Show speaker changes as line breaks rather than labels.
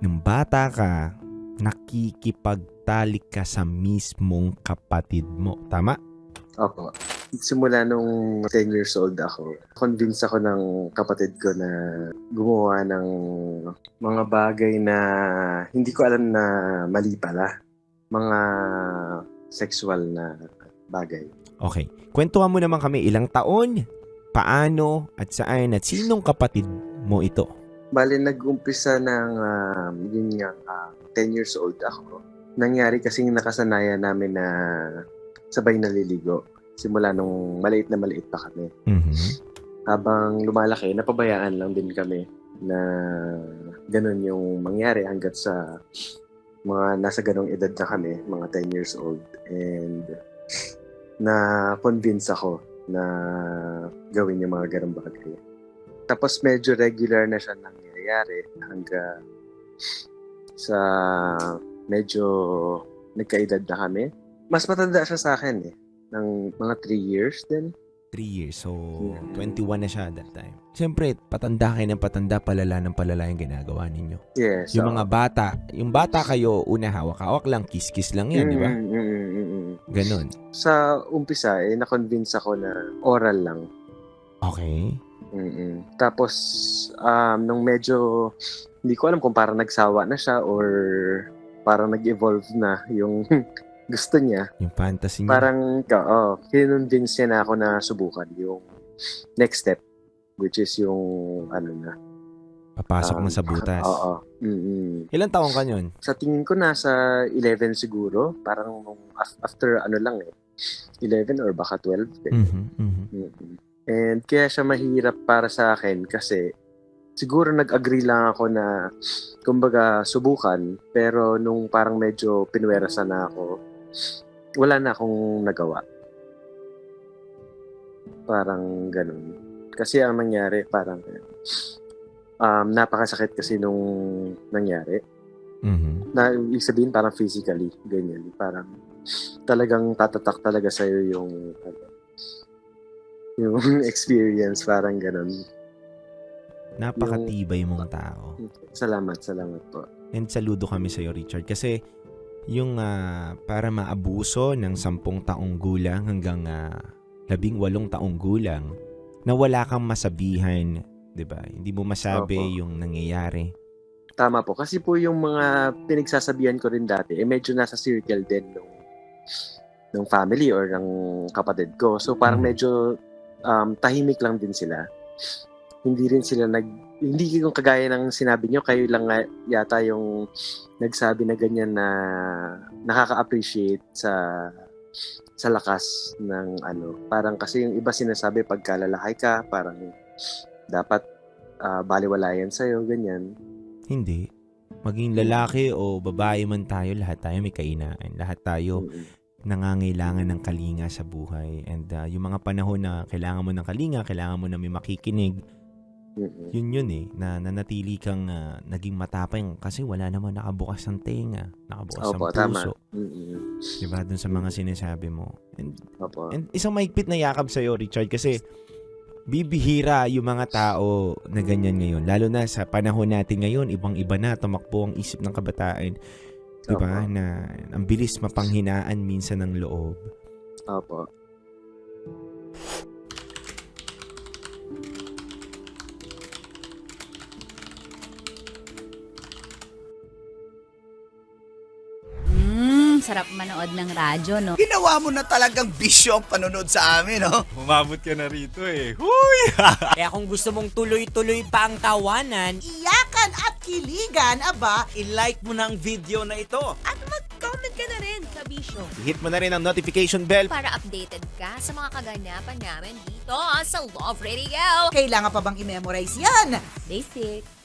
nung bata ka, nakikipagtalik ka sa mismong kapatid mo. Tama?
Opo. Simula nung 10 years old ako, convinced ako ng kapatid ko na gumawa ng mga bagay na hindi ko alam na mali pala. Mga sexual na bagay.
Okay. Kwentuhan mo naman kami ilang taon, paano, at saan, at sinong kapatid mo ito?
Bale, nag-umpisa ng, 10 years old ako. Nangyari kasing nakasanayan namin na sabay naliligo. Simula nung maliit pa kami.
Mhm.
Habang lumalaki, napabayaan lang din kami na ganun yung mangyari hanggat sa mga nasa ganong edad na kami, mga 10 years old. And na-convince ako na gawin yung mga ganong bagay. Tapos medyo regular na siya nangyayari hanggang sa medyo nagkaedad na kami. Mas matanda siya sa akin ng mga 3 years din.
3 years. So, 21 na siya at that time. Siyempre, patanda kayo ng patanda, palala ng palala yung ginagawa ninyo.
Yes.
Yung mga bata, yung bata kayo, una hawak-hawak lang, kiss-kiss lang yan, di ba? Ganon.
Sa umpisa, na-convince ako na oral lang.
Okay.
Tapos, nung medyo, hindi ko alam kung parang nagsawa na siya or parang nag-evolve na yung gusto niya.
Yung fantasy niya.
Parang, kinonvince niya na ako na subukan yung next step, which is yung,
Papasok na sa butas.
Oo.
Ilan taong ka yun?
Sa tingin ko, nasa 11 siguro. Parang after 11 or baka 12. And kaya siya mahirap para sa akin kasi siguro nag-agree lang ako na kumbaga subukan, pero nung parang medyo pinwerasan na ako, wala na akong nagawa. Parang ganun. Kasi ang nangyari parang napakasakit kasi nung nangyari. Na ibig sabihin parang physically, ganyan. Parang talagang tatatak talaga sa'yo yung experience, parang ganun.
Napakatibay mong tao.
Salamat po.
And saludo kami sa'yo, Richard. Kasi yung para maabuso ng 10 taong gulang hanggang 18 taong gulang na wala kang masabihan, di ba? Hindi mo masabi yung nangyayari.
Tama po. Kasi po yung mga pinagsasabihan ko rin dati, medyo nasa circle din ng family or ng kapatid ko. So parang medyo tahimik lang din sila. Hindi rin sila hindi yung kagaya ng sinabi nyo, kayo lang yata yung nagsabi na ganyan na nakaka-appreciate sa lakas ng Parang kasi yung iba sinasabi pagka lalaki ka, parang dapat baliwalayan sa'yo, ganyan.
Hindi. Maging lalaki o babae man tayo, lahat tayo may kahinaan. Lahat tayo nangangailangan ng kalinga sa buhay. And yung mga panahon na kailangan mo ng kalinga, kailangan mo na may makikinig, yun na nanatili kang naging matapang kasi wala naman nakabukas ng tenga, nakabukas ng puso. Diba? Dun sa mga sinasabi mo. And isang mahigpit na yakap sa'yo, Richard, kasi bibihira yung mga tao na ganyan ngayon. Lalo na sa panahon natin ngayon, ibang-iba na, tumakbo ang isip ng kabataan. Diba? Na ang bilis mapanghinaan minsan ng loob.
Opo.
Sarap manood ng radyo, no?
Ginawa mo na talagang bisyo ang panonood sa amin, no?
Umabot ka na rito eh. Huy!
Kaya kung gusto mong tuloy-tuloy pa ang tawanan,
Iyakan at kiligan, aba,
i-like mo na ang video na ito.
At mag-comment ka na rin sa Bisyo
Hit mo na rin ang notification bell.
para updated ka sa mga kaganapan namin dito sa Love Radio.
kailangan pa bang i-memorize yan?
Basic.